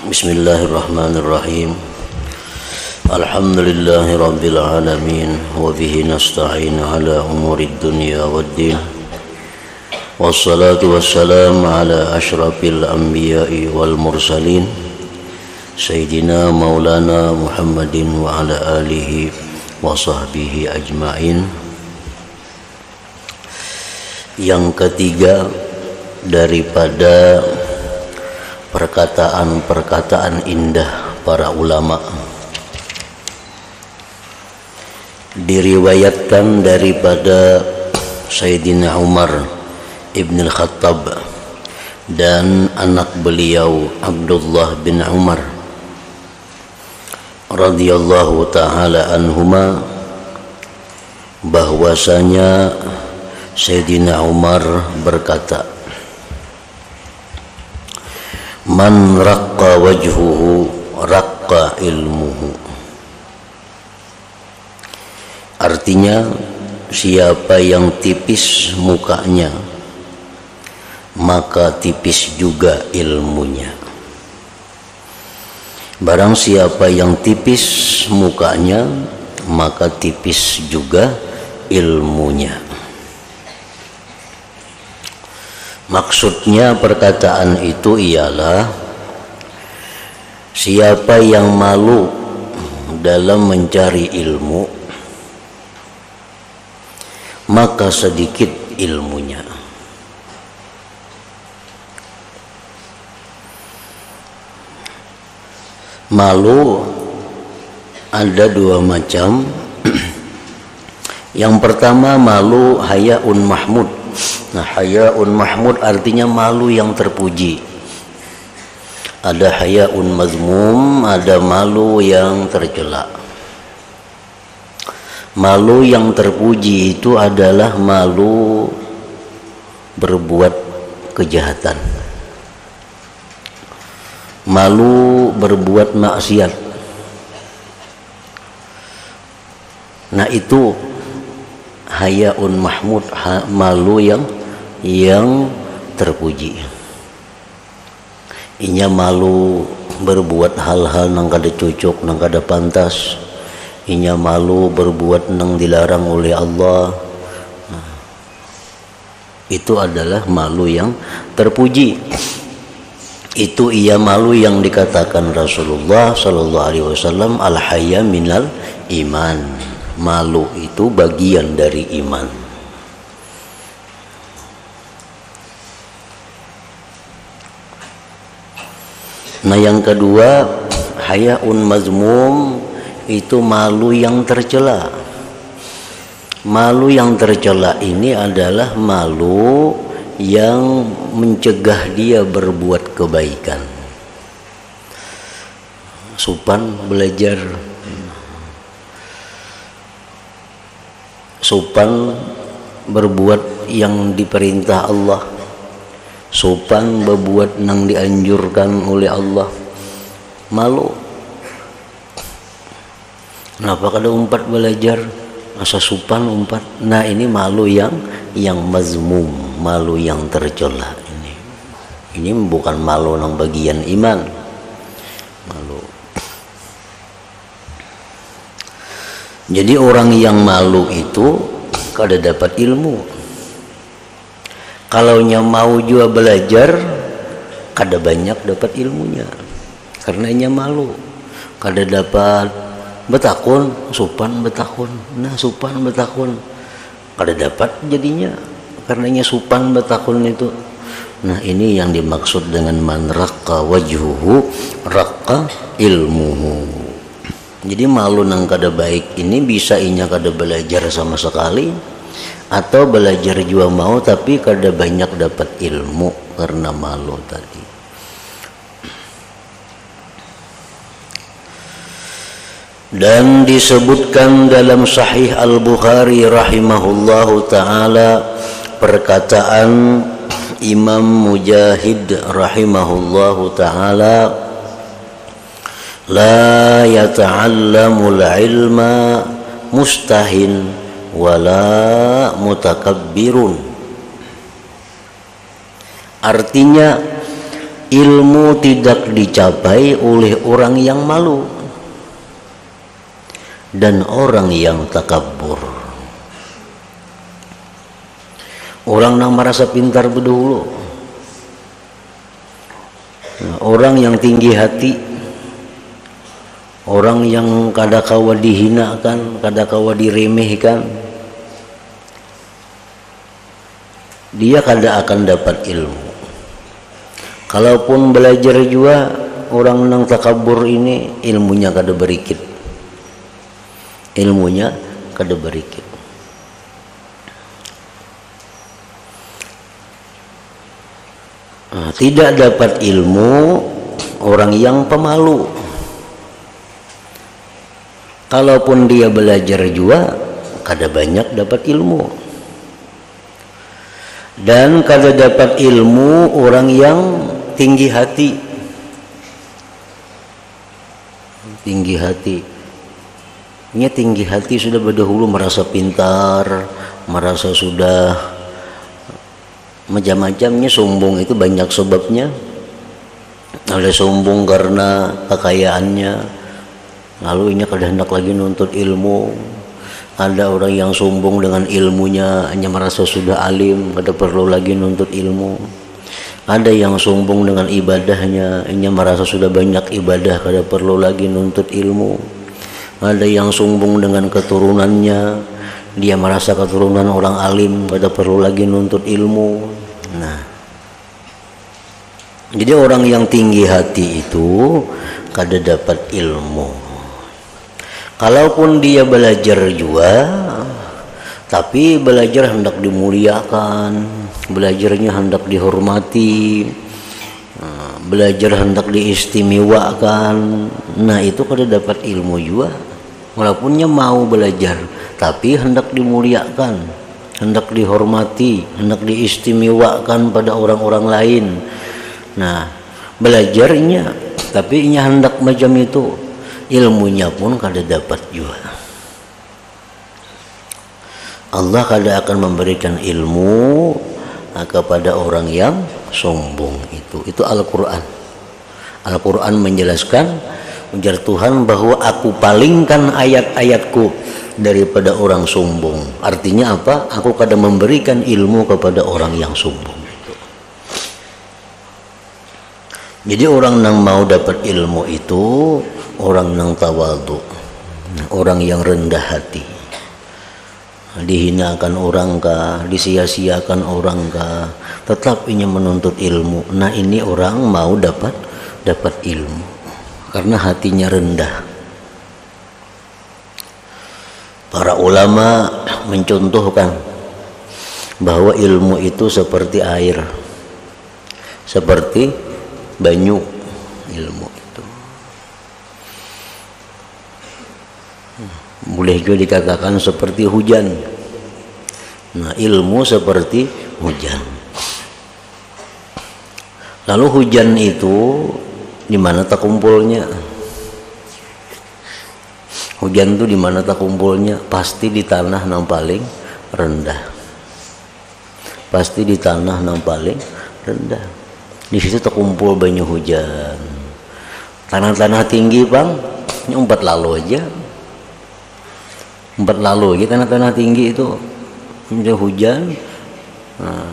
Bismillahirrahmanirrahim. Alhamdulillahi rabbil alamin. Wa bihi nasta'in ala umurid dunya waddin. Wassalatu wassalamu ala ashrafil anbiya'i wal mursalin, Sayyidina maulana Muhammadin wa ala alihi wa sahbihi ajma'in. Yang ketiga daripada perkataan-perkataan indah para ulama, diriwayatkan daripada Sayyidina Umar ibn al-Khattab dan anak beliau Abdullah bin Umar radhiyallahu ta'ala anhuma, bahwasanya Sayyidina Umar berkata, man raqqa wajhuhu raqqa ilmuhu. Artinya, siapa yang tipis mukanya maka tipis juga ilmunya. Barang siapa yang tipis mukanya maka tipis juga ilmunya. Maksudnya perkataan itu ialah, siapa yang malu dalam mencari ilmu maka sedikit ilmunya. Malu ada dua macam. Yang pertama, malu hayaun mahmud. Nah, hayaun mahmud artinya malu yang terpuji. Ada hayaun mazmum, ada malu yang tercela. Malu yang terpuji itu adalah malu berbuat kejahatan, malu berbuat maksiat. Nah, itu hayaun mahmud, malu yang terpuji. Inya malu berbuat hal-hal nang kada cocok, nang kada pantas. Inya malu berbuat nang dilarang oleh Allah. Nah, itu adalah malu yang terpuji. Itu ia malu yang dikatakan Rasulullah sallallahu alaihi wasallam, al-haya minal iman. Malu itu bagian dari iman. Nah, yang kedua, hayaun mazmum, itu malu yang tercela. Malu yang tercela ini adalah malu yang mencegah dia berbuat kebaikan. Supan belajar, sopan berbuat yang diperintah Allah, sopan berbuat yang dianjurkan oleh Allah. Malu. Kenapa kada umpat belajar? Asa sopan umpat. Nah, ini malu yang mazmum, malu yang tercela ini. Ini bukan malu nang bagian iman. Malu. Jadi orang yang malu itu kada dapat ilmu. Kalau nya mau juga belajar, kada banyak dapat ilmunya. Karena nya malu. Kada dapat betakun, sopan betakun. Nah, sopan betakun kada dapat jadinya. Karena nya sopan betakun itu. Nah, ini yang dimaksud dengan man raqqa wajhuhu raqqa ilmuhu. Jadi malu nang kada baik ini bisa inya kada belajar sama sekali, atau belajar juga mau tapi kada banyak dapat ilmu karena malu tadi. Dan disebutkan dalam Sahih Al-Bukhari rahimahullahu ta'ala perkataan Imam Mujahid rahimahullahu ta'ala, la yata'allamul ilma mustahin wala mutakabbirun. Artinya, ilmu tidak dicapai oleh orang yang malu dan orang yang takabur. Orang yang merasa pintar berdahulu, orang yang tinggi hati, orang yang kadakawa dihinakan, kadakawa diremehkan, dia kada akan dapat ilmu. Kalaupun belajar juga, orang yang takabur ini ilmunya kada berikit, ilmunya kada berikit. Tidak dapat ilmu orang yang pemalu. Kalaupun dia belajar juga, kada banyak dapat ilmu. Dan kada dapat ilmu orang yang tinggi hati. Tinggi hati. Ini tinggi hati sudah berdahulu merasa pintar, merasa sudah macam-macamnya. Sombong itu banyak sebabnya. Ada sombong karena kekayaannya, lalu ini kada hendak lagi nuntut ilmu. Ada orang yang sombong dengan ilmunya, hanya merasa sudah alim, kada perlu lagi nuntut ilmu. Ada yang sombong dengan ibadahnya, hanya merasa sudah banyak ibadah, kada perlu lagi nuntut ilmu. Ada yang sombong dengan keturunannya, dia merasa keturunan orang alim, kada perlu lagi nuntut ilmu. Nah, jadi orang yang tinggi hati itu kada dapat ilmu. Kalaupun dia belajar juga, tapi belajar hendak dimuliakan, belajarnya hendak dihormati, belajar hendak diistimewakan, nah itu kada dapat ilmu juga. Walaupunnya mau belajar, tapi hendak dimuliakan, hendak dihormati, hendak diistimewakan pada orang-orang lain. Nah, belajarnya, tapi inya hendak macam itu, ilmunya pun kada dapat juga. Allah kada akan memberikan ilmu kepada orang yang sombong itu. Itu Al-Quran. Al-Quran menjelaskan, ujar Tuhan, bahwa aku palingkan ayat-ayatku daripada orang sombong. Artinya apa? Aku kada memberikan ilmu kepada orang yang sombong. Jadi orang yang mau dapat ilmu itu orang yang tawadhu, orang yang rendah hati. Dihinakan orang kah, disia-siakan orang kah, tetap ingin menuntut ilmu. Nah, ini orang mau dapat ilmu karena hatinya rendah. Para ulama mencontohkan bahwa ilmu itu seperti air, seperti banyu. Ilmu itu boleh juga dikatakan seperti hujan. Nah, ilmu seperti hujan. Lalu hujan itu di mana tak kumpulnya? Hujan itu di mana tak kumpulnya? Pasti di tanah yang paling rendah. Pasti di tanah yang paling rendah. Di situ terkumpul banyak hujan. Tanah-tanah tinggi, Bang, umpat lalu aja. Umpat lalu aja tanah-tanah tinggi itu. Udah hujan. Nah,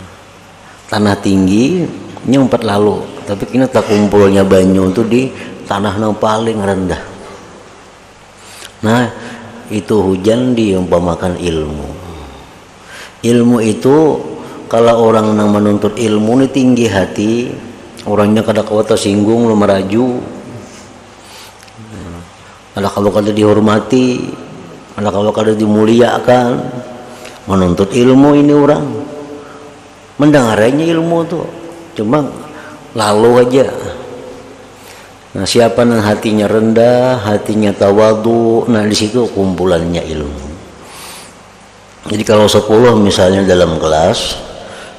tanah tinggi ini umpat lalu. Tapi kini terkumpulnya banyu itu di tanah yang paling rendah. Nah, itu hujan diumpamakan ilmu. Ilmu itu kalau orang yang menuntut ilmu ini tinggi hati, orangnya kada kawa tersinggung, lu meraju, kada kawa kada dihormati, kada kawa kada dimuliakan. Menuntut ilmu ini orang mendengarnya ilmu tuh cuma lalu aja. Nah, siapa yang hatinya rendah, hatinya tawadhu, nah di situ kumpulannya ilmu. Jadi kalau 10 misalnya dalam kelas,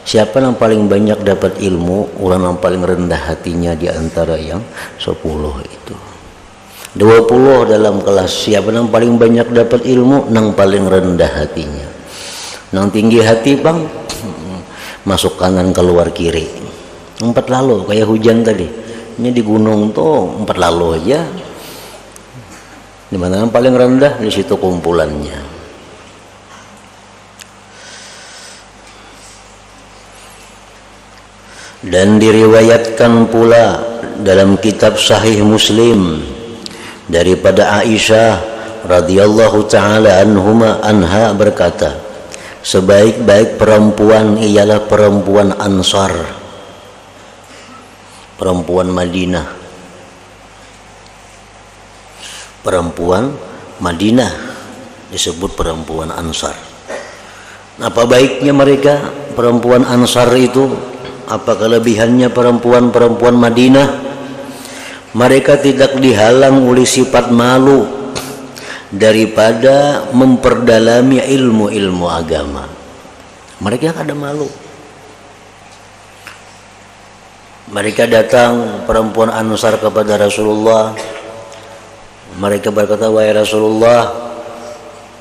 siapa yang paling banyak dapat ilmu? Orang yang paling rendah hatinya di antara yang 10 itu. 20 dalam kelas, siapa yang paling banyak dapat ilmu? Yang paling rendah hatinya. Yang tinggi hati, Bang, masuk kanan keluar kiri. 4 lalu kayak hujan tadi. Ini di gunung tuh 4 lalu aja. Di mana yang paling rendah di situ kumpulannya. Dan diriwayatkan pula dalam kitab Sahih Muslim daripada Aisyah radhiyallahu taala anha berkata, sebaik-baik perempuan ialah perempuan Ansar, perempuan Madinah. Perempuan Madinah disebut perempuan Ansar. Apa baiknya mereka perempuan Ansar itu? Apa kelebihannya perempuan-perempuan Madinah? Mereka tidak dihalang oleh sifat malu daripada memperdalami ilmu-ilmu agama. Mereka kada malu. Mereka datang perempuan Ansar kepada Rasulullah. Mereka berkata, wahai Rasulullah,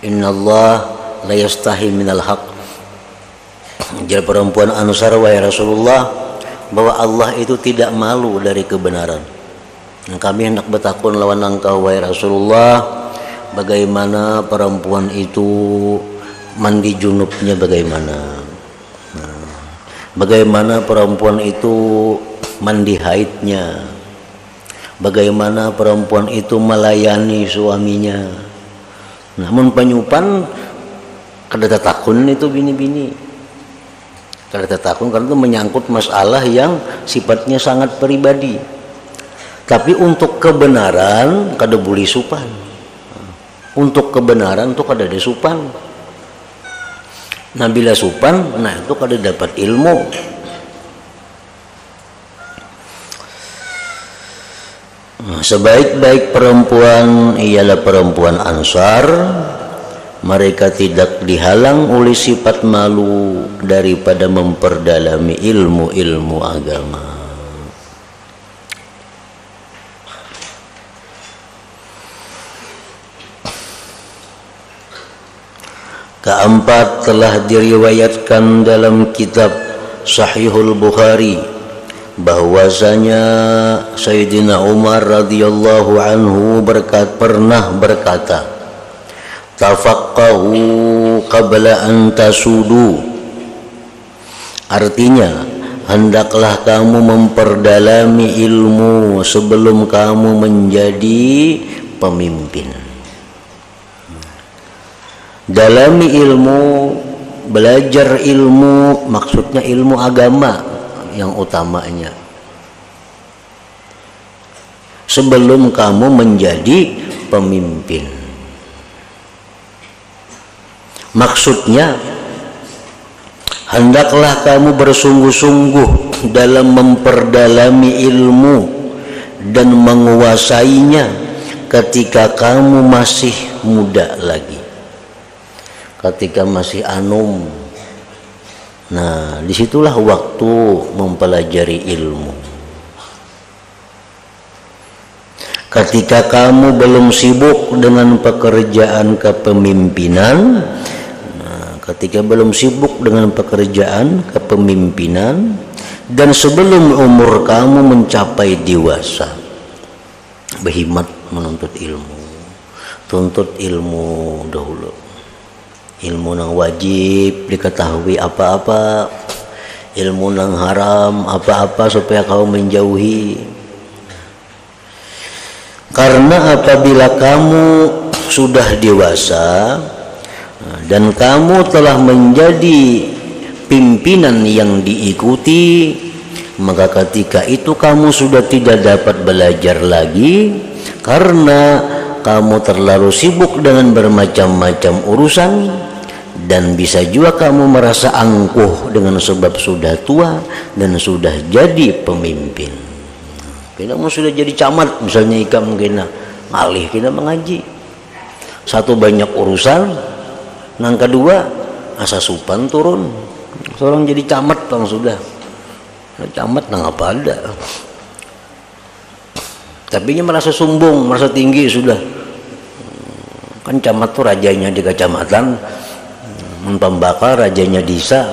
innallah la yastahi minal haq. Jadi perempuan Ansar, wahai Rasulullah, bahwa Allah itu tidak malu dari kebenaran. Kami hendak bertakun lawan engkau, wahai Rasulullah, bagaimana perempuan itu mandi junubnya, bagaimana? Bagaimana perempuan itu mandi haidnya? Bagaimana perempuan itu melayani suaminya? Namun penyupan kada takun itu bini-bini. Kada takun karena itu menyangkut masalah yang sifatnya sangat pribadi. Tapi untuk kebenaran kada boleh supan. Untuk kebenaran itu kada ada supan. Nah bila supan, nah itu kada dapat ilmu. Sebaik-baik perempuan ialah perempuan Ansar. Mereka tidak dihalang oleh sifat malu daripada memperdalami ilmu-ilmu agama. Keempat, telah diriwayatkan dalam kitab Sahihul Bukhari bahwasanya Sayyidina Umar radhiyallahu anhu pernah berkata, tafaqahu qabla an tasudu. Artinya, hendaklah kamu memperdalami ilmu sebelum kamu menjadi pemimpin. Dalami ilmu, belajar ilmu, maksudnya ilmu agama yang utamanya, sebelum kamu menjadi pemimpin. Maksudnya, hendaklah kamu bersungguh-sungguh dalam memperdalami ilmu dan menguasainya ketika kamu masih muda lagi, ketika masih anum. Nah, disitulah waktu mempelajari ilmu. Ketika kamu belum sibuk dengan pekerjaan kepemimpinan, ketika belum sibuk dengan pekerjaan kepemimpinan, dan sebelum umur kamu mencapai dewasa, berhimmat menuntut ilmu. Tuntut ilmu dahulu, ilmu yang wajib diketahui apa-apa, ilmu yang haram apa-apa, supaya kau menjauhi. Karena apabila kamu sudah dewasa dan kamu telah menjadi pimpinan yang diikuti, maka ketika itu kamu sudah tidak dapat belajar lagi karena kamu terlalu sibuk dengan bermacam-macam urusan, dan bisa juga kamu merasa angkuh dengan sebab sudah tua dan sudah jadi pemimpin. Kita mau sudah jadi camat misalnya, ikam kena ngalih kita mengaji, satu banyak urusan, yang kedua asa supan turun, seorang jadi camat bang sudah, camat nang apa ada, tapi merasa sombong, merasa tinggi sudah. Kan camat tuh rajanya di kecamatan, Pembakar rajanya desa,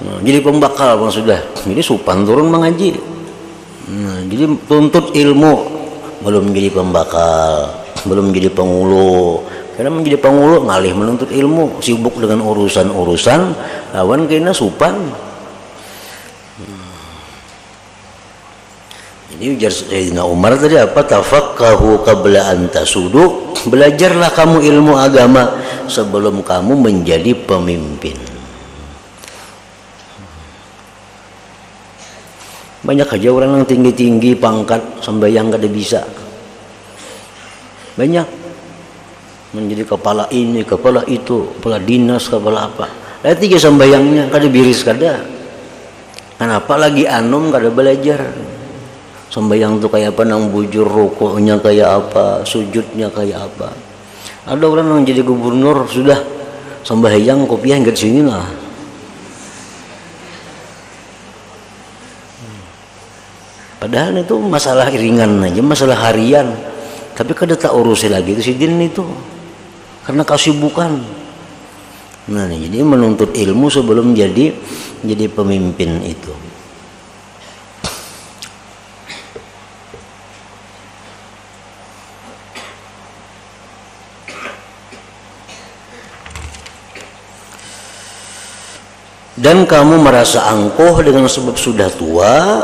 Nah, jadi pembakal sudah. Jadi Supan turun mengaji. Nah, jadi tuntut ilmu, belum jadi pembakal, belum jadi pengulu. Karena menjadi pengulu ngalih menuntut ilmu, sibuk dengan urusan-urusan lawan kena Supan. Jadi ujar Sayyidina Umar tadi apa? Tafaqahu qabla an tasudu. Belajarlah kamu ilmu agama sebelum kamu menjadi pemimpin. Banyak aja orang yang tinggi-tinggi pangkat sembahyang kada bisa. Banyak menjadi kepala ini, kepala itu, kepala dinas, kepala apa. Lihat tiga sembahyangnya kada biris kada. Kenapa lagi anum kada belajar? Sembahyang tuh kayak apa, nang bujur rukuknya kayak apa, sujudnya kayak apa. Ada orang yang jadi gubernur sudah sembahyang kopiah enggak sini lah. Padahal itu masalah ringan aja, masalah harian. Tapi kada tak urusi lagi itu sidin itu. Karena kesibukan. Nah, jadi menuntut ilmu sebelum jadi pemimpin itu. Dan kamu merasa angkuh dengan sebab sudah tua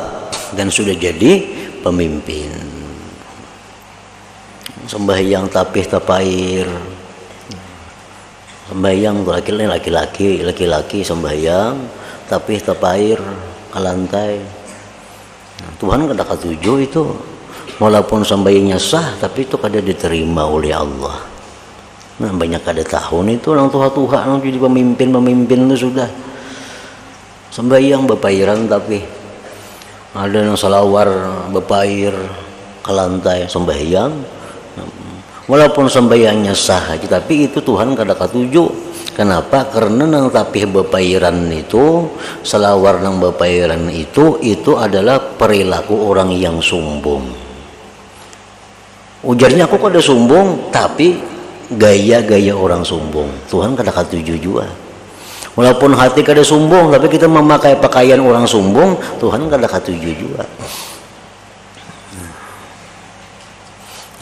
dan sudah jadi pemimpin. Sembahyang tapih tapair, sembahyang laki-laki sembahyang tapih tapair ke lantai. Nah, Tuhan kada katuju itu, walaupun sembahyangnya sah tapi itu kada diterima oleh Allah. Nah, banyak kada tahun itu orang tua-tua yang jadi pemimpin itu sudah sembahyang bepairan tapi ada yang salawar bepair ke lantai sembahyang, walaupun sembahyangnya sah tapi itu Tuhan kada katuju. Kenapa? Karena nang tapih bepairan itu, salawar nang bepairan itu adalah perilaku orang yang sombong. Ujarnya aku kada sombong tapi gaya-gaya orang sombong. Tuhan kada katuju juga. Walaupun hati kada sombong tapi kita memakai pakaian orang sombong, Tuhan kada katuju juga.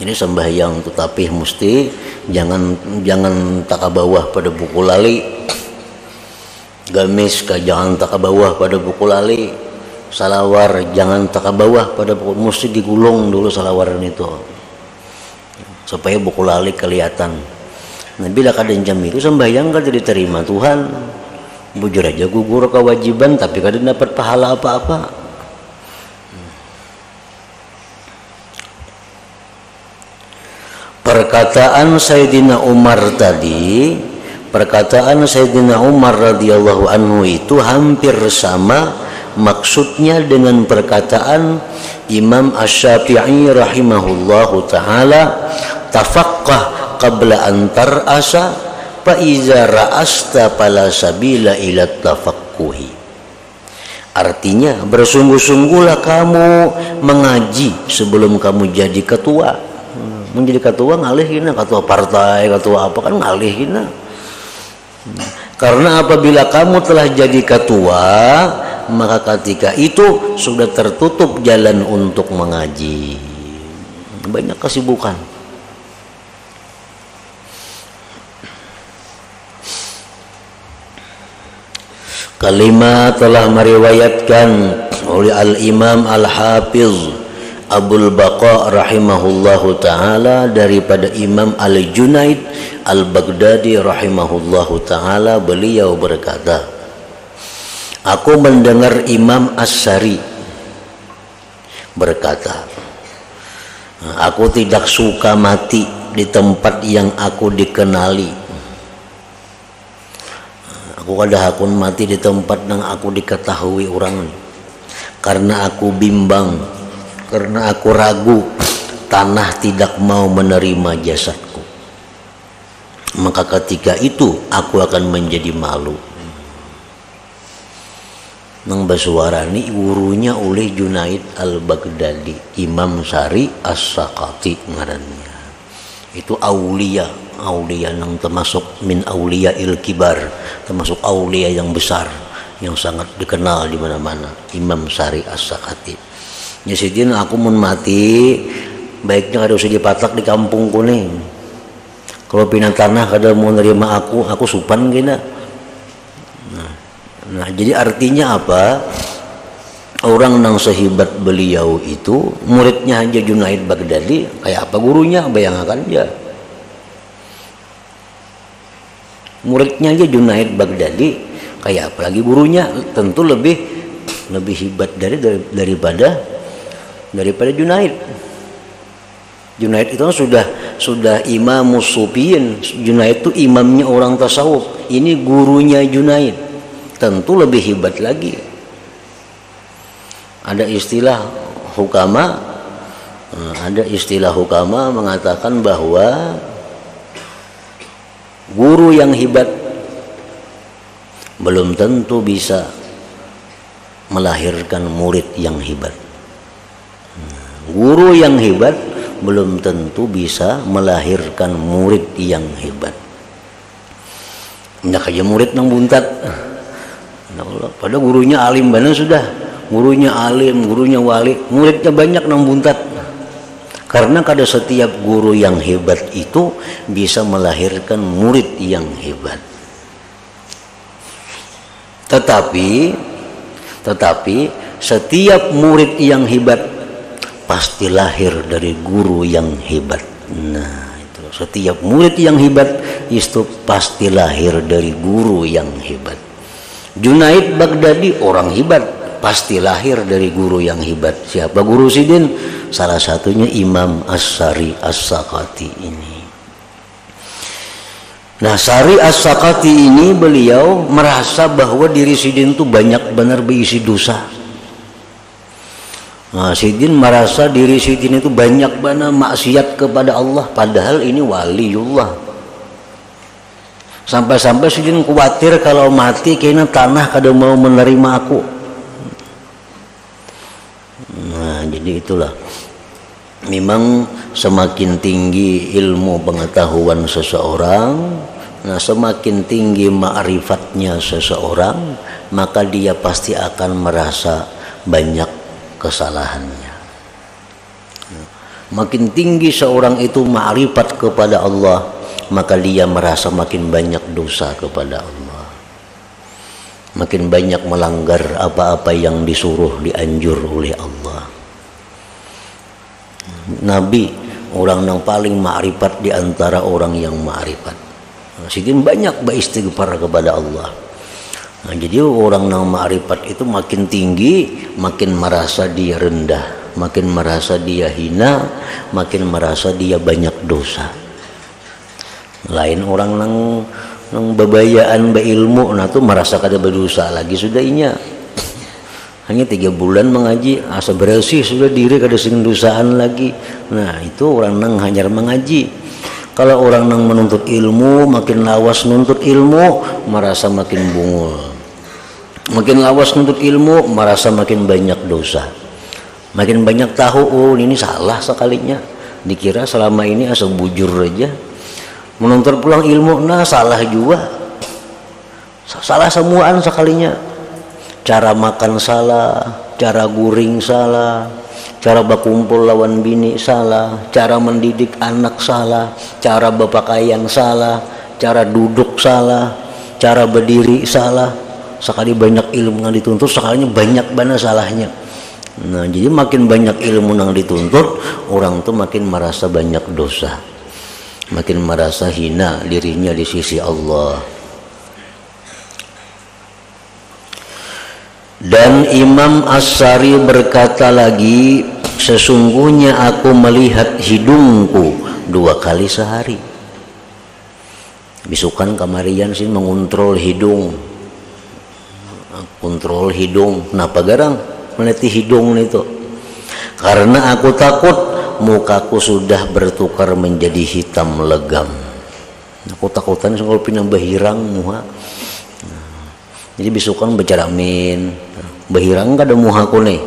Jadi sembahyang tetapi mesti jangan tak bawah pada buku lali. Gamis jangan tak bawah pada buku lali. Salawar jangan tak bawah pada buku, mesti digulung dulu salawaran itu. Supaya buku lali kelihatan. Nah, bila kada jam itu sembahyang kada diterima Tuhan. Bujur aja gugur kewajiban tapi kada dapat pahala apa-apa. Perkataan Sayyidina Umar tadi, perkataan Sayyidina Umar radhiyallahu anhu itu hampir sama maksudnya dengan perkataan Imam Asy-Syafi'i rahimahullahu taala, tafaqqah qabla an tar'asa fa iza ra'asta fala sabila ila tafaqquhi. Artinya bersungguh-sungguhlah kamu mengaji sebelum kamu jadi ketua. Menjadi ketua ngalih ketua partai, ketua apa kan ngalih karena apabila kamu telah jadi ketua maka ketika itu sudah tertutup jalan untuk mengaji, banyak kesibukan. Kalimat telah meriwayatkan oleh Al-Imam Al-Hafiz Abul Baqa rahimahullahu ta'ala daripada Imam Al-Junaid Al-Baghdadi rahimahullahu ta'ala, beliau berkata, aku mendengar Imam As-Sari berkata, aku tidak suka mati di tempat yang aku dikenali. Aku kada hakun mati di tempat yang aku diketahui orang, karena aku bimbang, karena aku ragu tanah tidak mau menerima jasadku. Maka ketika itu aku akan menjadi malu. Nang basuarani urunya oleh Junaid Al-Baghdadi, Imam Sari As-Sakati ngarannya. Itu aulia nang termasuk min aulia il kibar, termasuk aulia yang besar yang sangat dikenal di mana-mana, Imam Sari As-Sakati. Nyesidin aku mun mati baiknya kada usah dipatak di kampung kuning. Kalau pindah tanah kada mau nerima aku supan gina. Nah, jadi artinya apa? Orang yang sehebat beliau itu muridnya aja Junaid Baghdadi, kayak apa gurunya bayangkan aja. Muridnya aja Junaid Baghdadi, kayak apalagi gurunya, tentu lebih hebat daripada Junaid. Junaid itu sudah imam sufiyin. Junaid itu imamnya orang tasawuf. Ini gurunya Junaid, tentu lebih hebat lagi. Ada istilah hukama mengatakan bahwa guru yang hebat belum tentu bisa melahirkan murid yang hebat. Guru yang hebat belum tentu bisa melahirkan murid yang hebat. Ndak aja murid nang buntat. Pada gurunya alim benar sudah. Gurunya alim, gurunya wali, muridnya banyak nang buntat. Karena kada setiap guru yang hebat itu bisa melahirkan murid yang hebat. Tetapi setiap murid yang hebat pasti lahir dari guru yang hebat. Nah, itu setiap murid yang hebat itu pasti lahir dari guru yang hebat. Junaid Baghdadi orang hebat, pasti lahir dari guru yang hebat. Siapa guru Sidin? Salah satunya Imam As-Sari As-Sakati ini. Nah, Sari As-Sakati ini beliau merasa bahwa diri Sidin itu banyak benar berisi dosa. Nah, Sidin merasa diri Sidin itu banyak benar maksiat kepada Allah, padahal ini waliullah. Sampai-sampai Sidin khawatir kalau mati kayaknya tanah kada mau menerima aku. Nah, jadi itulah. Memang semakin tinggi ilmu pengetahuan seseorang, nah semakin tinggi ma'rifatnya seseorang, maka dia pasti akan merasa banyak kesalahannya. Makin tinggi seorang itu ma'rifat kepada Allah, maka dia merasa makin banyak dosa kepada Allah. Makin banyak melanggar apa-apa yang disuruh dianjur oleh Allah. Nabi orang yang paling ma'rifat di antara orang yang ma'rifat. Sidin banyak beristighfar kepada Allah. Nah, jadi orang yang ma'rifat itu makin tinggi, makin merasa dia rendah, makin merasa dia hina, makin merasa dia banyak dosa. Lain orang nang bebayaan beilmu, nah tuh merasa kada berdosa lagi sudah inya. Hanya 3 bulan mengaji, asa bersih sudah diri kada sing dosaan lagi. Nah, itu orang nang hanyar mengaji. Kalau orang nang menuntut ilmu, makin lawas nuntut ilmu, merasa makin bungul. Makin lawas nuntut ilmu, merasa makin banyak dosa. Makin banyak tahu, oh ini salah sekalinya. Dikira selama ini asa bujur aja. Menuntut pulang ilmu, nah salah juga. Salah semuaan sekalinya. Cara makan salah, cara guring salah, cara berkumpul lawan bini salah, cara mendidik anak salah, cara berpakaian salah, cara duduk salah, cara berdiri salah. Sekali banyak ilmu yang dituntut, sekalinya banyak banget salahnya. Nah, jadi makin banyak ilmu yang dituntut, orang tuh makin merasa banyak dosa, makin merasa hina dirinya di sisi Allah. Dan Imam As-Sari berkata lagi, sesungguhnya aku melihat hidungku 2 kali sehari. Bisukan kamarian sih mengontrol hidung, kontrol hidung. Kenapa garang meneliti hidung itu? Karena aku takut mukaku sudah bertukar menjadi hitam legam. Aku takutan kalau pinambah hirang muha. Jadi bisukan berceramin, behirang kada muhaku nih.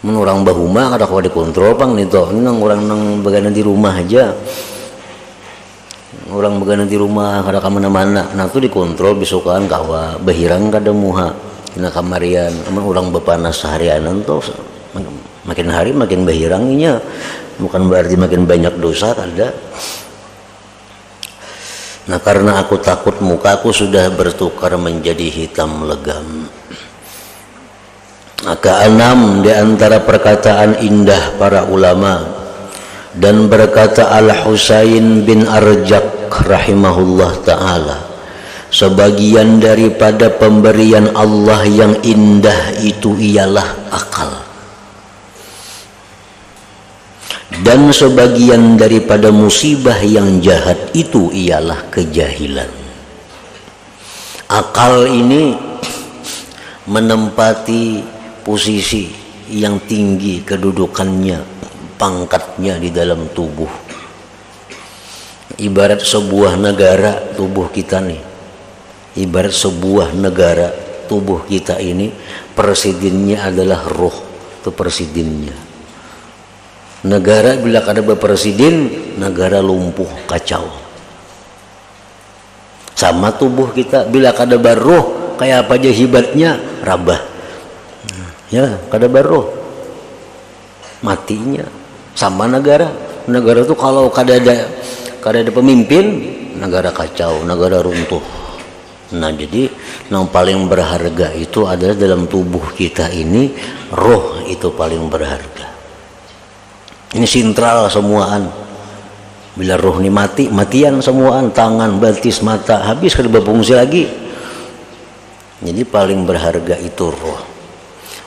Menurang bahuma kada kau dikontrol pang nih toh. Nang orang nang bagian di rumah aja. orang begadang di rumah kada kemana-mana, nah tuh dikontrol besokan kawa behirang kada muha kena kamarian, amun orang bepanas seharianan tuh makin hari makin behirangnya, bukan berarti makin banyak dosa kada. Nah karena aku takut mukaku sudah bertukar menjadi hitam legam. Keenam di antara perkataan indah para ulama, dan berkata Al-Husain bin Arjak rahimahullah ta'ala, sebagian daripada pemberian Allah yang indah itu ialah akal, dan sebagian daripada musibah yang jahat itu ialah kejahilan. Akal ini menempati posisi yang tinggi kedudukannya, pangkatnya di dalam tubuh. Ibarat sebuah negara, tubuh kita nih, ibarat sebuah negara, tubuh kita ini, presidennya adalah roh, itu presidennya. Negara bila ada berpresiden, negara lumpuh, kacau. Sama tubuh kita, bila ada baroh, kayak apa aja hebatnya, rabah. Ya, kada baroh, matinya. Sama negara tuh kalau kada ada pemimpin, negara kacau, negara runtuh. Nah jadi yang paling berharga itu adalah dalam tubuh kita ini, roh itu paling berharga. Ini sintral semuaan. Bila roh ini mati, matian semuaan, tangan, batis, mata, habis kada berfungsi lagi. Jadi paling berharga itu roh.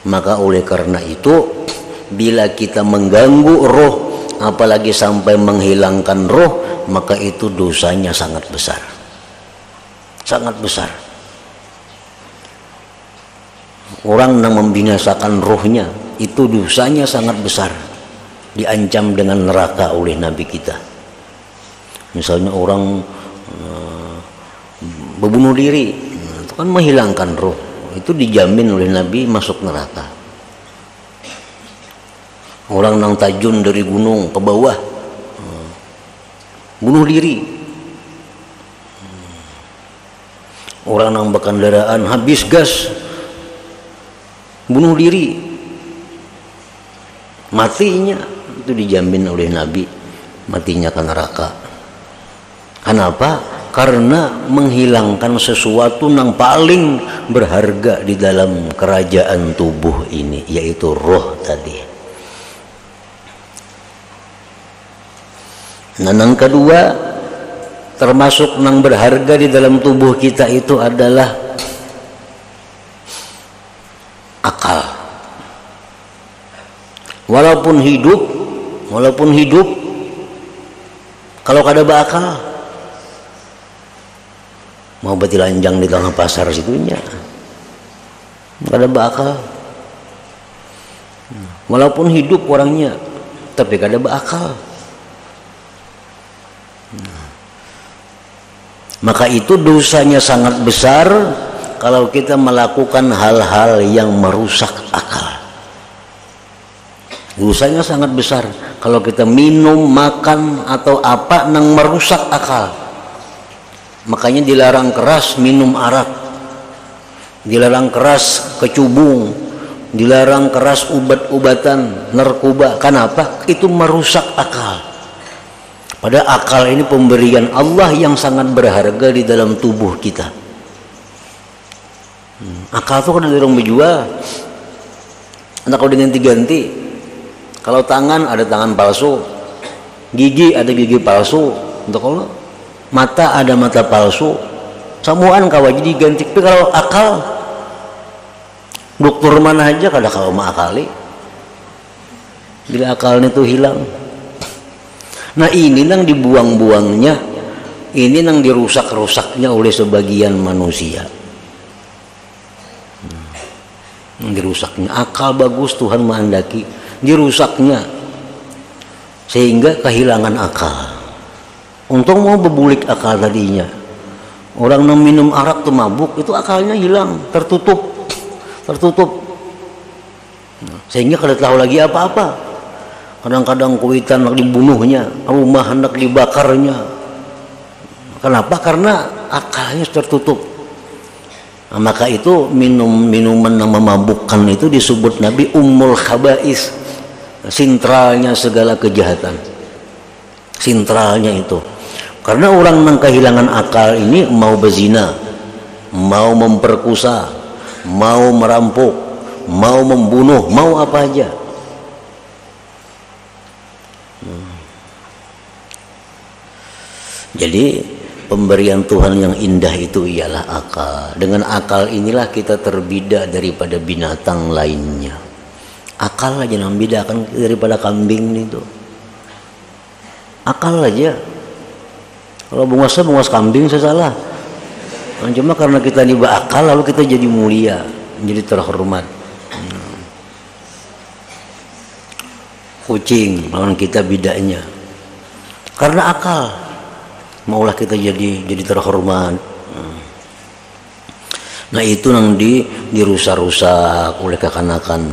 Maka oleh karena itu, bila kita mengganggu roh, apalagi sampai menghilangkan roh, maka itu dosanya sangat besar, sangat besar. Orang yang membinasakan rohnya, itu dosanya sangat besar, diancam dengan neraka oleh Nabi kita. Misalnya orang berbunuh diri, itu kan menghilangkan roh, itu dijamin oleh Nabi masuk neraka. Orang nang tajun dari gunung ke bawah, bunuh diri. Orang nang berkendaraan habis gas, bunuh diri, matinya itu dijamin oleh Nabi, matinya ke neraka. Kenapa? Karena menghilangkan sesuatu yang paling berharga di dalam kerajaan tubuh ini, yaitu roh tadi. Nah, yang kedua, termasuk yang berharga di dalam tubuh kita itu adalah akal. Walaupun hidup, kalau kada berakal, mau betilanjang di tengah pasar situnya, kada berakal. Walaupun hidup orangnya, tapi kada berakal. Maka itu dosanya sangat besar kalau kita melakukan hal-hal yang merusak akal. Dosanya sangat besar kalau kita minum, makan atau apa yang merusak akal. Makanya dilarang keras minum arak, dilarang keras kecubung, dilarang keras obat-obatan, narkoba. Kenapa? Itu merusak akal. Pada akal ini pemberian Allah yang sangat berharga di dalam tubuh kita. Akal itu kan ada orang berjual. Nah kalau dengan diganti, kalau tangan ada tangan palsu, gigi ada gigi palsu, untuk kalau mata ada mata palsu, samuan kau jadi diganti. Tapi kalau akal, dokter mana aja kada kau mengakali. Bila akal itu hilang. Nah ini yang dibuang-buangnya, ini yang dirusak-rusaknya oleh sebagian manusia. Dirusaknya akal bagus, Tuhan menghendaki, dirusaknya sehingga kehilangan akal. Untung mau berbulik akal tadinya. Orang yang minum arak tuh mabuk, itu akalnya hilang, tertutup, sehingga kada tahu lagi apa-apa. Kadang-kadang kuitan hendak dibunuhnya, rumah hendak dibakarnya, Kenapa? Karena akalnya tertutup. Nah, maka itu minuman yang memabukkan itu disebut Nabi ummul khaba'is, sintralnya segala kejahatan, sintralnya itu. Karena orang yang kehilangan akal ini mau berzina, mau memperkosa, mau merampok, mau membunuh, mau apa aja. Jadi pemberian Tuhan yang indah itu ialah akal. Dengan akal inilah kita terbeda daripada binatang lainnya. Akal aja yang membedakan daripada kambing itu. Akal aja. Kalau bungas kambing saya salah. Cuma karena kita niba akal lalu kita jadi mulia, jadi terhormat. Kucing lawan kita bedanya. Karena akal. Maulah kita jadi terhormat. Nah itu yang dirusak-rusak oleh kekanakan.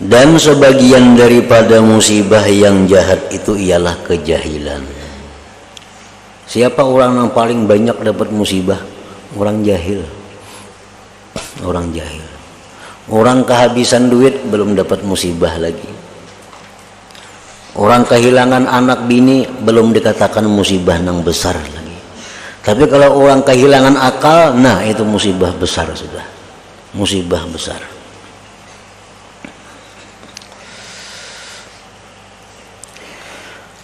Dan sebagian daripada musibah yang jahat itu ialah kejahilan. Siapa orang yang paling banyak dapat musibah? Orang jahil. Orang jahil. Orang kehabisan duit belum dapat musibah lagi. Orang kehilangan anak bini belum dikatakan musibah yang besar lagi. Tapi kalau orang kehilangan akal, nah itu musibah besar sudah. Musibah besar.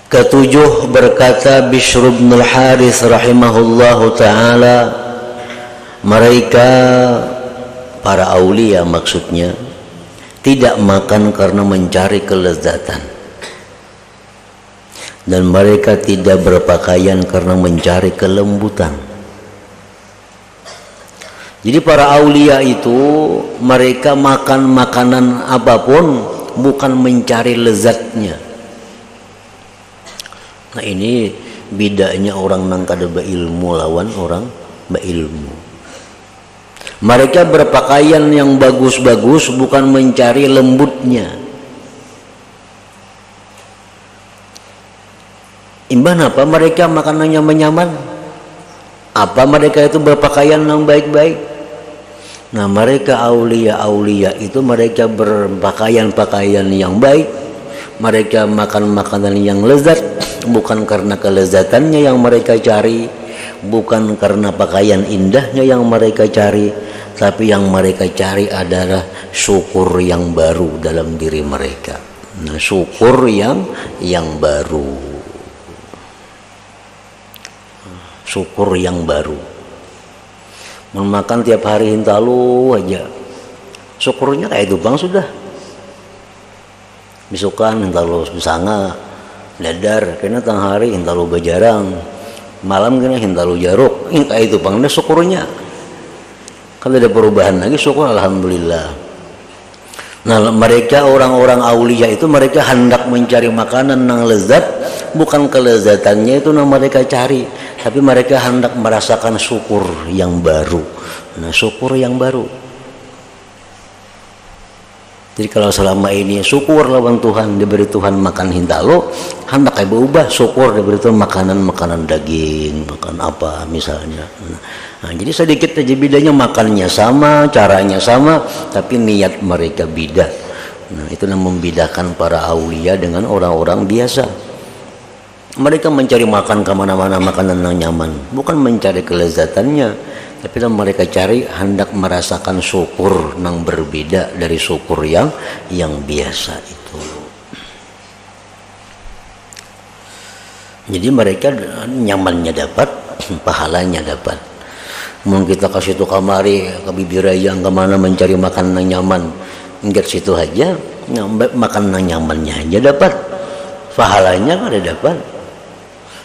Ketujuh, berkata Bishr bin al-Harith rahimahullahu ta'ala, mereka para aulia maksudnya tidak makan karena mencari kelezatan. Dan mereka tidak berpakaian karena mencari kelembutan. Jadi para aulia itu mereka makan makanan apapun bukan mencari lezatnya. Nah ini bedanya orang nang kada beilmu lawan orang beilmu. Mereka berpakaian yang bagus-bagus bukan mencari lembutnya. Imbang apa mereka makan yang nyaman? Apa mereka itu berpakaian yang baik-baik? Nah mereka aulia itu mereka berpakaian yang baik. Mereka makan makanan yang lezat bukan karena kelezatannya yang mereka cari, bukan karena pakaian indahnya yang mereka cari, tapi yang mereka cari adalah syukur yang baru dalam diri mereka. Nah syukur yang baru. Syukur yang baru. Memakan tiap hari hintalu aja, syukurnya kayak itu bang sudah. Bisukan hintalu besanga, dadar, kena tang hari hintalu bajarang, malam kena hintalu jaruk, ini kayak itu bang. Nah syukurnya. Kalau ada perubahan lagi syukur alhamdulillah. Nah mereka orang-orang aulia itu mereka hendak mencari makanan yang lezat, bukan kelezatannya itu yang mereka cari, tapi mereka hendak merasakan syukur yang baru. Nah syukur yang baru. Jadi kalau selama ini syukur lawan Tuhan, diberi Tuhan makan hintalo, hendak kayak berubah syukur diberi Tuhan makanan daging, makan apa misalnya. Nah, jadi sedikit aja bedanya, makannya sama, caranya sama, tapi niat mereka beda. Nah itu yang membedakan para aulia dengan orang-orang biasa. Mereka mencari makan kemana-mana makanan yang nyaman, bukan mencari kelezatannya, tapi yang mereka cari hendak merasakan syukur yang berbeda dari syukur yang biasa itu. Jadi mereka nyamannya dapat, pahalanya dapat. Mungkin kita kasih itu kamari ke bibirayang kemana mencari makanan yang nyaman, enggak situ aja, makan yang nyamannya aja dapat, pahalanya kan ada dapat.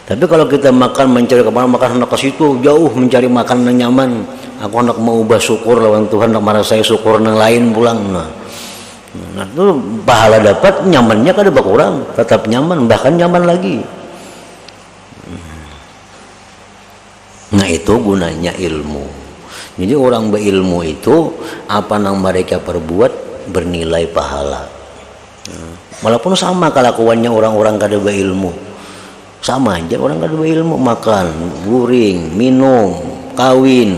Tapi kalau kita makan mencari kemana makan hendak ke situ jauh mencari makan yang nyaman, aku hendak mau ubah syukur lawan Tuhan, hendak marah saya syukur yang lain pulang. Nah itu pahala dapat, nyamannya kada berkurang, tetap nyaman, bahkan nyaman lagi. Nah itu gunanya ilmu. Jadi orang berilmu itu apa yang mereka perbuat bernilai pahala. Walaupun sama kelakuannya orang-orang kada berilmu, sama aja orang kada berilmu, makan, guring, minum, kawin,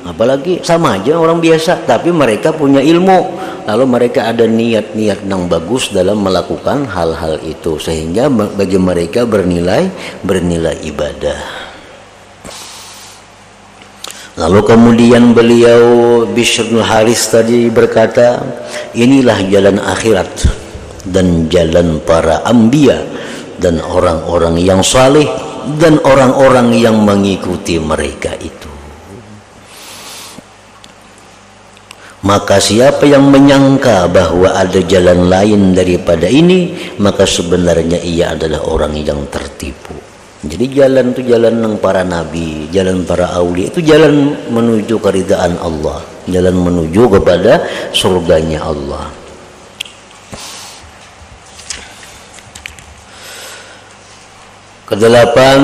apalagi sama aja orang biasa, tapi mereka punya ilmu, lalu mereka ada niat-niat yang bagus dalam melakukan hal-hal itu, sehingga bagi mereka bernilai ibadah. Lalu kemudian beliau Bishr bin Haris tadi berkata, inilah jalan akhirat dan jalan para anbiya dan orang-orang yang saleh dan orang-orang yang mengikuti mereka itu. Maka siapa yang menyangka bahwa ada jalan lain daripada ini, maka sebenarnya ia adalah orang yang tertipu. Jadi jalan itu jalan ng para nabi, jalan para aulia, itu jalan menuju keridaan Allah, jalan menuju kepada surganya Allah. Kedelapan,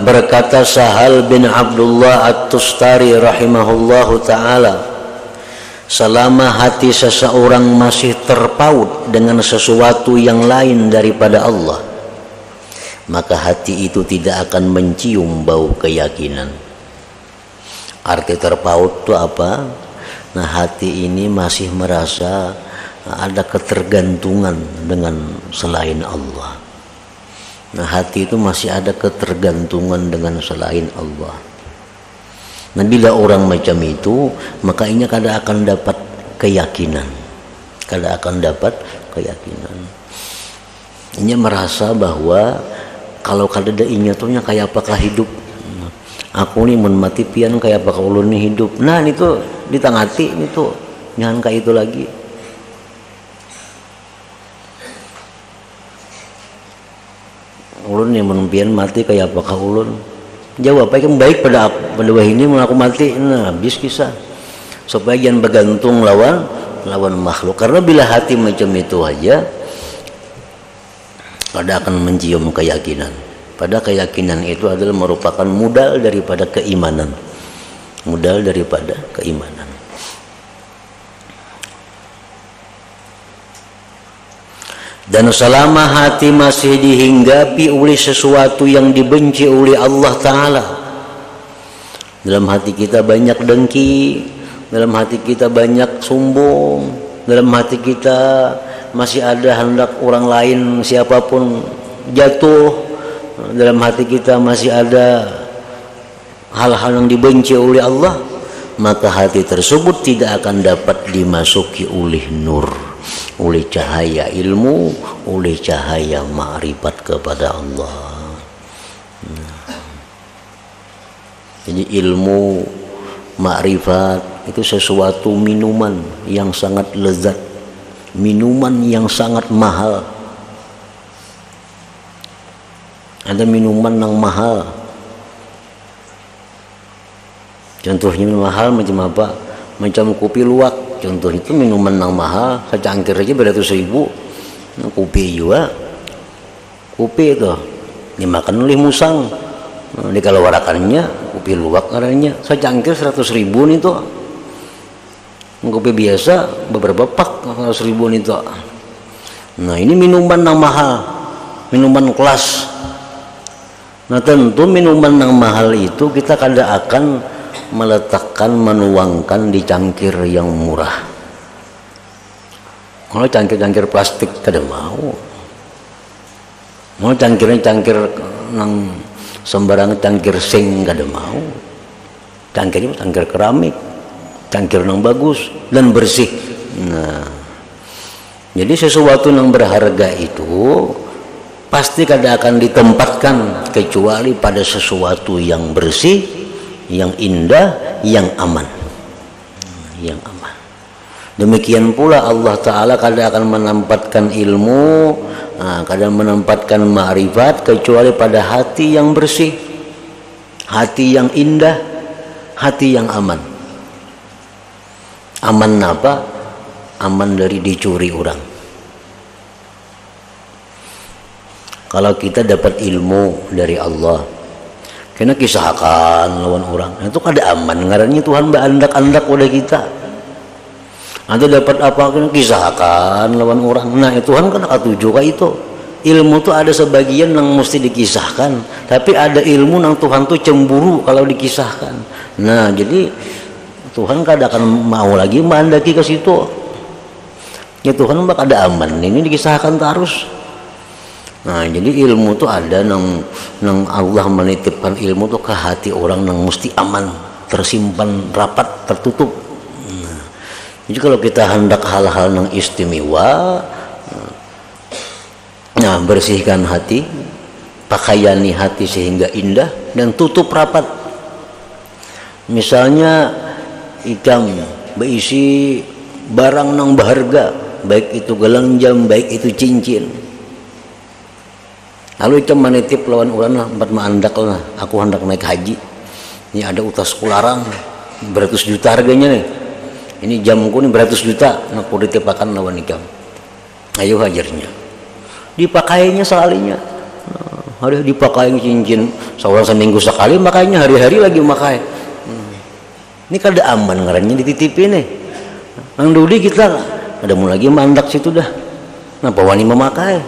berkata Sahal bin Abdullah At-Tustari rahimahullahu ta'ala, selama hati seseorang masih terpaut dengan sesuatu yang lain daripada Allah, maka hati itu tidak akan mencium bau keyakinan. Arti terpaut itu apa? Nah, hati ini masih merasa ada ketergantungan dengan selain Allah. Nah, hati itu masih ada ketergantungan dengan selain Allah. Nah, bila orang macam itu, maka ini kada akan dapat keyakinan. Kada akan dapat keyakinan. Ini merasa bahwa kalau kada ada ingatnya kayak apakah hidup, aku nih mun mati pian kayak apakah ulun nih hidup. Nah, itu ditangati itu jangan kayak itu lagi. Ulun nih mun pian mati kayak apakah ulun. Jawab apa yang baik pada wah ini mun aku mati. Nah, habis kisah. Supaya jangan bergantung lawan makhluk. Karena bila hati macam itu aja, kada akan mencium keyakinan. Pada keyakinan itu adalah merupakan modal daripada keimanan. Modal daripada keimanan. Dan selama hati masih dihinggapi oleh sesuatu yang dibenci oleh Allah Ta'ala, dalam hati kita banyak dengki, dalam hati kita banyak sombong, dalam hati kita masih ada hendak orang lain siapapun jatuh, dalam hati kita masih ada hal-hal yang dibenci oleh Allah, maka hati tersebut tidak akan dapat dimasuki oleh nur, oleh cahaya ilmu, oleh cahaya ma'rifat kepada Allah. Jadi ilmu ma'rifat itu sesuatu minuman yang sangat lezat, minuman yang sangat mahal. Ada minuman yang mahal. Contohnya mahal macam apa? Macam kopi luwak. Contoh itu minuman yang mahal, secangkir aja beratus ribu. Nah, kopi juga, kopi itu dimakan oleh musang. Nah, dikalawarakannya kopi luwak karanya secangkir 100.000 nih tuh. Kopi biasa beberapa pak 100.000 nih tuh. Nah, ini minuman yang mahal, minuman kelas. Nah, tentu minuman yang mahal itu kita kada akan meletakkan, menuangkan di cangkir yang murah. Kalau cangkir-cangkir plastik kada mau. Mau cangkirnya cangkir nang sembarang cangkir seng kada mau. Cangkirnya cangkir keramik, cangkir yang bagus dan bersih. Nah, jadi sesuatu yang berharga itu pasti kada akan ditempatkan kecuali pada sesuatu yang bersih, yang indah, yang aman. Yang aman. Demikian pula Allah Ta'ala kada akan menempatkan ilmu, kada menempatkan ma'rifat kecuali pada hati yang bersih, hati yang indah, hati yang aman. Aman apa? Aman dari dicuri orang. Kalau kita dapat ilmu dari Allah, kena kisahkan lawan orang, itu kada aman. Ngarannya Tuhan berandak-andak oleh kita. Nanti dapat apa, kisahkan lawan orang. Nah Tuhan kan katuju ka itu. Ilmu tuh ada sebagian yang mesti dikisahkan, tapi ada ilmu yang Tuhan tuh cemburu kalau dikisahkan. Nah jadi Tuhan kadang akan mau lagi mandaki ke situ. Ya Tuhan mah kada aman ini dikisahkan terus. Nah jadi ilmu tuh ada nang Allah menitipkan ilmu tuh ke hati orang yang mesti aman, tersimpan rapat, tertutup. Jadi kalau kita hendak hal-hal yang istimewa, nah bersihkan hati, pakaiani hati sehingga indah dan tutup rapat. Misalnya ikam berisi barang yang berharga, baik itu gelang jam, baik itu cincin. Lalu ikam menitip lawan orang lah, empat mandak lah, aku hendak naik haji. Ini ada utas kularang, beratus juta harganya nih. Ini jamku nih beratus juta, aku ditipakan lawan ikam. Ayo hajarnya. Dipakainya sekalinya. Hari dipakai cincin seorang seminggu sekali, makanya hari-hari lagi memakai. Ini kada aman ngarannya dititipin nih. Nang dudi kita ada mau lagi mandak situ dah. Napa wani memakai?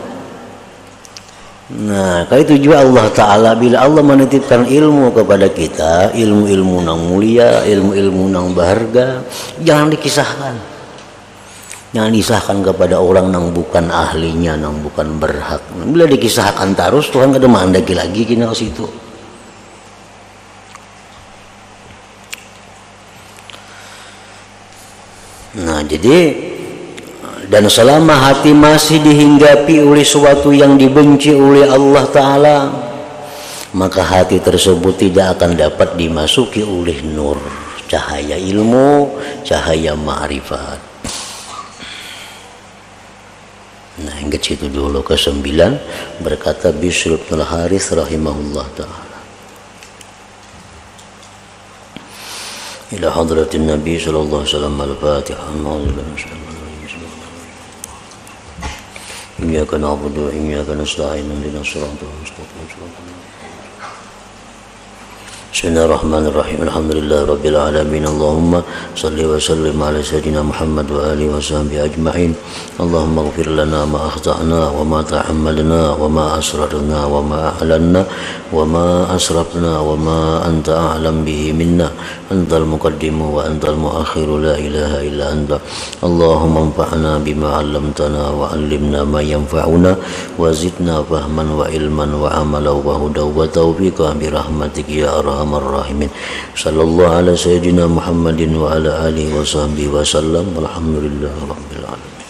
Nah, kalau itu juga Allah Ta'ala bila Allah menitipkan ilmu kepada kita, ilmu-ilmu nang mulia, ilmu-ilmu nang berharga, jangan dikisahkan. Jangan disahkan kepada orang yang bukan ahlinya, yang bukan berhak. Bila dikisahkan terus, Tuhan kada mandaki lagi kena ke situ. Nah, jadi dan selama hati masih dihinggapi oleh sesuatu yang dibenci oleh Allah Ta'ala, maka hati tersebut tidak akan dapat dimasuki oleh nur, cahaya ilmu, cahaya ma'rifat. Nah, hingga situ dulu ke-9 berkata Bishr bin Al-Harith rahimahullah ta'ala. Ila hadratin Nabi sallallahu alaihi wasallam al-Fatihah. إياك نعبد وإياك نستعين اهدنا الصراط المستقيم بسم الله الرحمن الرحيم الحمد لله رب العالمين اللهم صل وسلم على سيدنا محمد وآله وصحبه أجمعين اللهم اغفر لنا ما أخطأنا وما تحملنا وما أسررنا وما أعلنا وما أسرفنا وما أنت أعلم به منا أنت المقدم وأنت المؤخر لا إله إلا أنت اللهم انفعنا بما علمتنا وعلمنا ما ينفعنا وزدنا فهما وعلما وعملا وهدى وتوفيقا برحمتك يا أرحم الراحمين صلى الله على سيدنا محمد وعلى آله وصحبه وسلم والحمد لله رب العالمين.